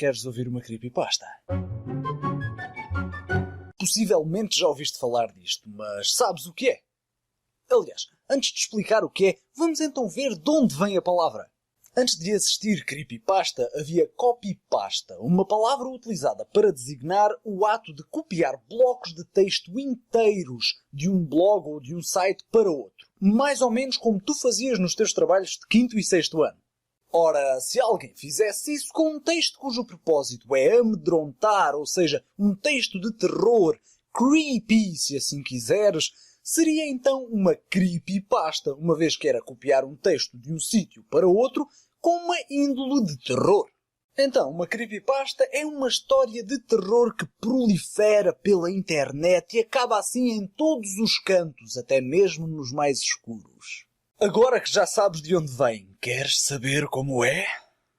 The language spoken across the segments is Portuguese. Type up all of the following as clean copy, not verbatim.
Queres ouvir uma creepypasta? Possivelmente já ouviste falar disto, mas sabes o que é? Aliás, antes de explicar o que é, vamos então ver de onde vem a palavra. Antes de existir creepypasta, havia copypasta, uma palavra utilizada para designar o ato de copiar blocos de texto inteiros de um blog ou de um site para outro. Mais ou menos como tu fazias nos teus trabalhos de 5º e 6º ano. Ora, se alguém fizesse isso com um texto cujo propósito é amedrontar, ou seja, um texto de terror, creepy, se assim quiseres, seria então uma creepypasta, uma vez que era copiar um texto de um sítio para outro com uma índole de terror. Então, uma creepypasta é uma história de terror que prolifera pela internet e acaba assim em todos os cantos, até mesmo nos mais escuros. Agora que já sabes de onde vem, queres saber como é?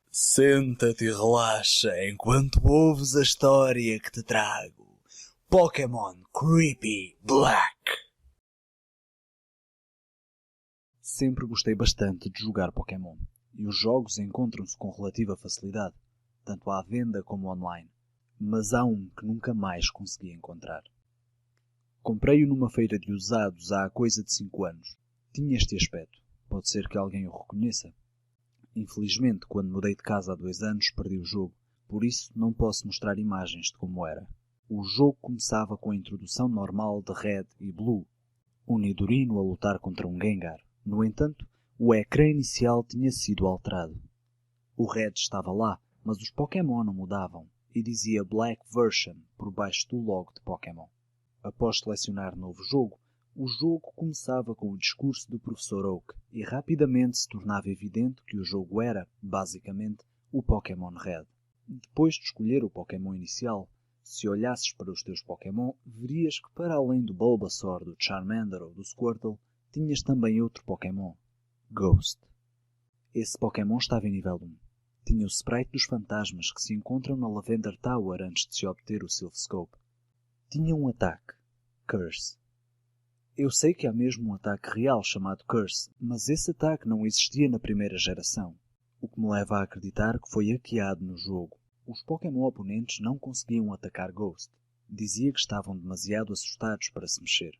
Senta-te e relaxa enquanto ouves a história que te trago. Pokémon Creepy Black. Sempre gostei bastante de jogar Pokémon, e os jogos encontram-se com relativa facilidade, tanto à venda como online. Mas há um que nunca mais consegui encontrar. Comprei-o numa feira de usados há coisa de 5 anos. Tinha este aspecto. Pode ser que alguém o reconheça. Infelizmente, quando mudei de casa há 2 anos, perdi o jogo. Por isso, não posso mostrar imagens de como era. O jogo começava com a introdução normal de Red e Blue, um Nidorino a lutar contra um Gengar. No entanto, o ecrã inicial tinha sido alterado. O Red estava lá, mas os Pokémon não mudavam, e dizia Black Version por baixo do logo de Pokémon. Após selecionar novo jogo, o jogo começava com o discurso do Professor Oak e rapidamente se tornava evidente que o jogo era, basicamente, o Pokémon Red. Depois de escolher o Pokémon inicial, se olhasses para os teus Pokémon, verias que para além do Bulbasaur, do Charmander ou do Squirtle, tinhas também outro Pokémon, Ghost. Esse Pokémon estava em nível 1. Tinha o sprite dos fantasmas que se encontram na Lavender Tower antes de se obter o Silphscope. Tinha um ataque, Curse. Eu sei que há mesmo um ataque real chamado Curse, mas esse ataque não existia na primeira geração, o que me leva a acreditar que foi hackeado no jogo. Os Pokémon oponentes não conseguiam atacar Ghost. Dizia que estavam demasiado assustados para se mexer.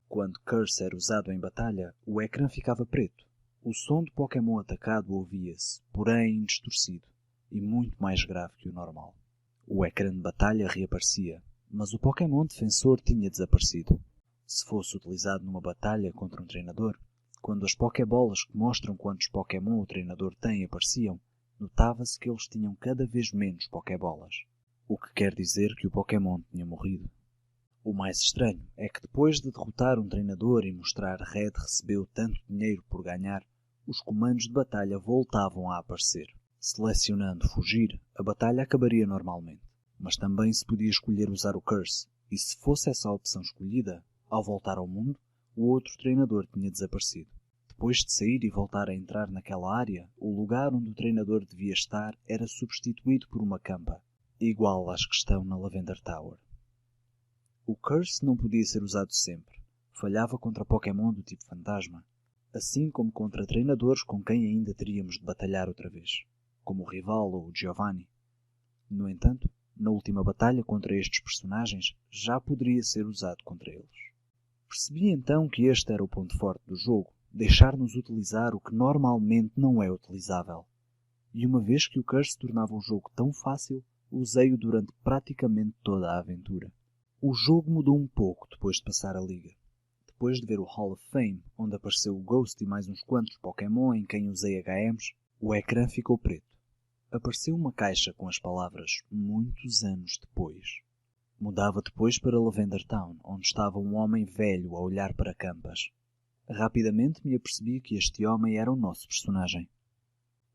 Quando Curse era usado em batalha, o ecrã ficava preto. O som do Pokémon atacado ouvia-se, porém distorcido, e muito mais grave que o normal. O ecrã de batalha reaparecia, mas o Pokémon defensor tinha desaparecido. Se fosse utilizado numa batalha contra um treinador, quando as Pokébolas que mostram quantos Pokémon o treinador tem apareciam, notava-se que eles tinham cada vez menos Pokébolas, o que quer dizer que o Pokémon tinha morrido. O mais estranho é que depois de derrotar um treinador e mostrar Red recebeu tanto dinheiro por ganhar, os comandos de batalha voltavam a aparecer. Selecionando fugir, a batalha acabaria normalmente, mas também se podia escolher usar o Curse, e se fosse essa a opção escolhida, ao voltar ao mundo, o outro treinador tinha desaparecido. Depois de sair e voltar a entrar naquela área, o lugar onde o treinador devia estar era substituído por uma campa, igual às que estão na Lavender Tower. O Curse não podia ser usado sempre. Falhava contra Pokémon do tipo fantasma, assim como contra treinadores com quem ainda teríamos de batalhar outra vez, como o rival ou o Giovanni. No entanto, na última batalha contra estes personagens, já poderia ser usado contra eles. Percebi então que este era o ponto forte do jogo, deixar-nos utilizar o que normalmente não é utilizável. E uma vez que o Curse tornava o jogo tão fácil, usei-o durante praticamente toda a aventura. O jogo mudou um pouco depois de passar a liga. Depois de ver o Hall of Fame, onde apareceu o Ghost e mais uns quantos Pokémon em quem usei HMs, o ecrã ficou preto. Apareceu uma caixa com as palavras muitos anos depois. Mudava depois para Lavender Town, onde estava um homem velho a olhar para campas. Rapidamente me apercebi que este homem era o nosso personagem.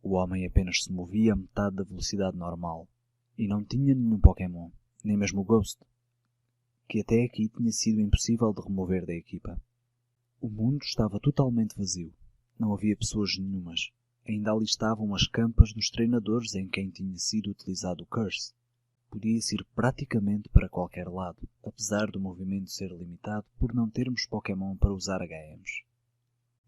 O homem apenas se movia a metade da velocidade normal, e não tinha nenhum Pokémon, nem mesmo o Ghost, que até aqui tinha sido impossível de remover da equipa. O mundo estava totalmente vazio. Não havia pessoas nenhumas. Ainda ali estavam as campas dos treinadores em quem tinha sido utilizado o Curse. Podia-se ir praticamente para qualquer lado, apesar do movimento ser limitado por não termos Pokémon para usar HMs.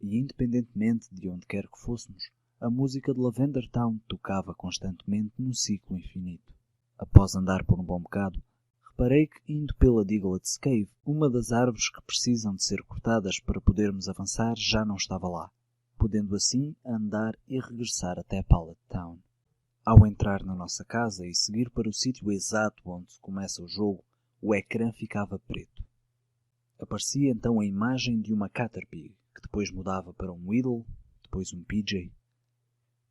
E independentemente de onde quer que fôssemos, a música de Lavender Town tocava constantemente num ciclo infinito. Após andar por um bom bocado, reparei que, indo pela Diglett's Cave, uma das árvores que precisam de ser cortadas para podermos avançar já não estava lá, podendo assim andar e regressar até Pallet Town. Ao entrar na nossa casa e seguir para o sítio exato onde se começa o jogo, o ecrã ficava preto. Aparecia então a imagem de uma Caterpie, que depois mudava para um Weedle, depois um PJ.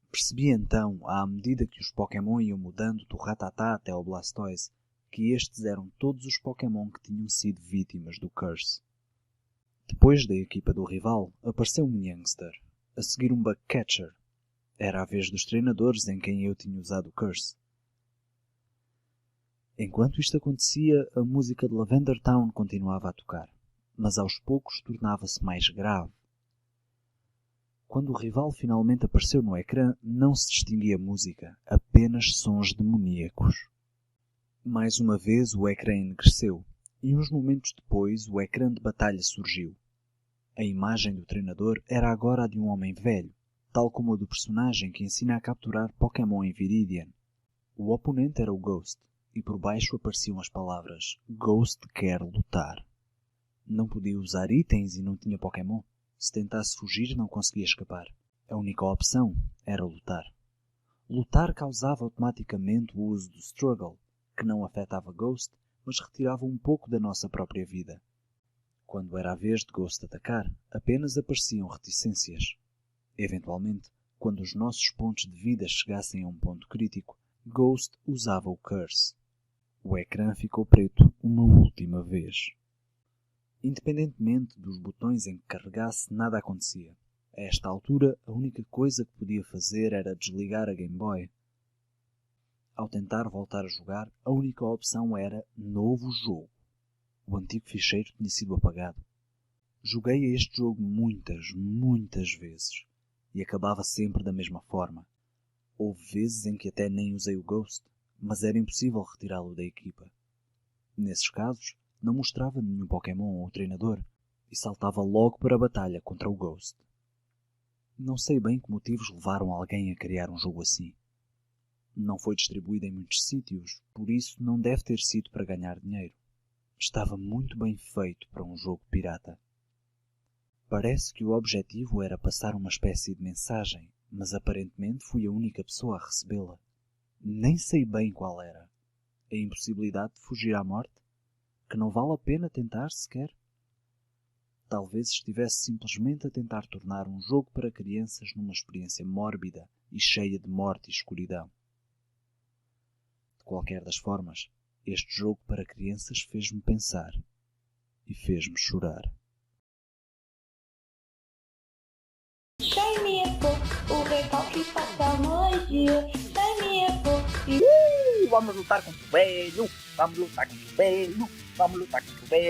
Percebi então, à medida que os Pokémon iam mudando do Rattata até ao Blastoise, que estes eram todos os Pokémon que tinham sido vítimas do Curse. Depois da equipa do rival, apareceu um Youngster, a seguir um Bugcatcher. Era a vez dos treinadores em quem eu tinha usado o Curse. Enquanto isto acontecia, a música de Lavender Town continuava a tocar, mas aos poucos tornava-se mais grave. Quando o rival finalmente apareceu no ecrã, não se distinguia música, apenas sons demoníacos. Mais uma vez o ecrã enegreceu, e uns momentos depois o ecrã de batalha surgiu. A imagem do treinador era agora a de um homem velho, tal como a do personagem que ensina a capturar Pokémon em Viridian. O oponente era o Ghost, e por baixo apareciam as palavras Ghost quer lutar. Não podia usar itens e não tinha Pokémon. Se tentasse fugir, não conseguia escapar. A única opção era lutar. Lutar causava automaticamente o uso do Struggle, que não afetava Ghost, mas retirava um pouco da nossa própria vida. Quando era a vez de Ghost atacar, apenas apareciam reticências. Eventualmente, quando os nossos pontos de vida chegassem a um ponto crítico, Ghost usava o Curse. O ecrã ficou preto uma última vez. Independentemente dos botões em que carregasse, nada acontecia. A esta altura, a única coisa que podia fazer era desligar a Game Boy. Ao tentar voltar a jogar, a única opção era Novo Jogo. O antigo ficheiro tinha sido apagado. Joguei a este jogo muitas vezes, e acabava sempre da mesma forma. Houve vezes em que até nem usei o Ghost, mas era impossível retirá-lo da equipa. Nesses casos, não mostrava nenhum Pokémon ou treinador, e saltava logo para a batalha contra o Ghost. Não sei bem que motivos levaram alguém a criar um jogo assim. Não foi distribuído em muitos sítios, por isso não deve ter sido para ganhar dinheiro. Estava muito bem feito para um jogo pirata. Parece que o objetivo era passar uma espécie de mensagem, mas aparentemente fui a única pessoa a recebê-la. Nem sei bem qual era. A impossibilidade de fugir à morte? Que não vale a pena tentar sequer? Talvez estivesse simplesmente a tentar tornar um jogo para crianças numa experiência mórbida e cheia de morte e escuridão. De qualquer das formas, este jogo para crianças fez-me pensar e fez-me chorar. O recalque passa magia. Vamos lutar contra o velho, vamos lutar contra o velho, vamos lutar contra o velho.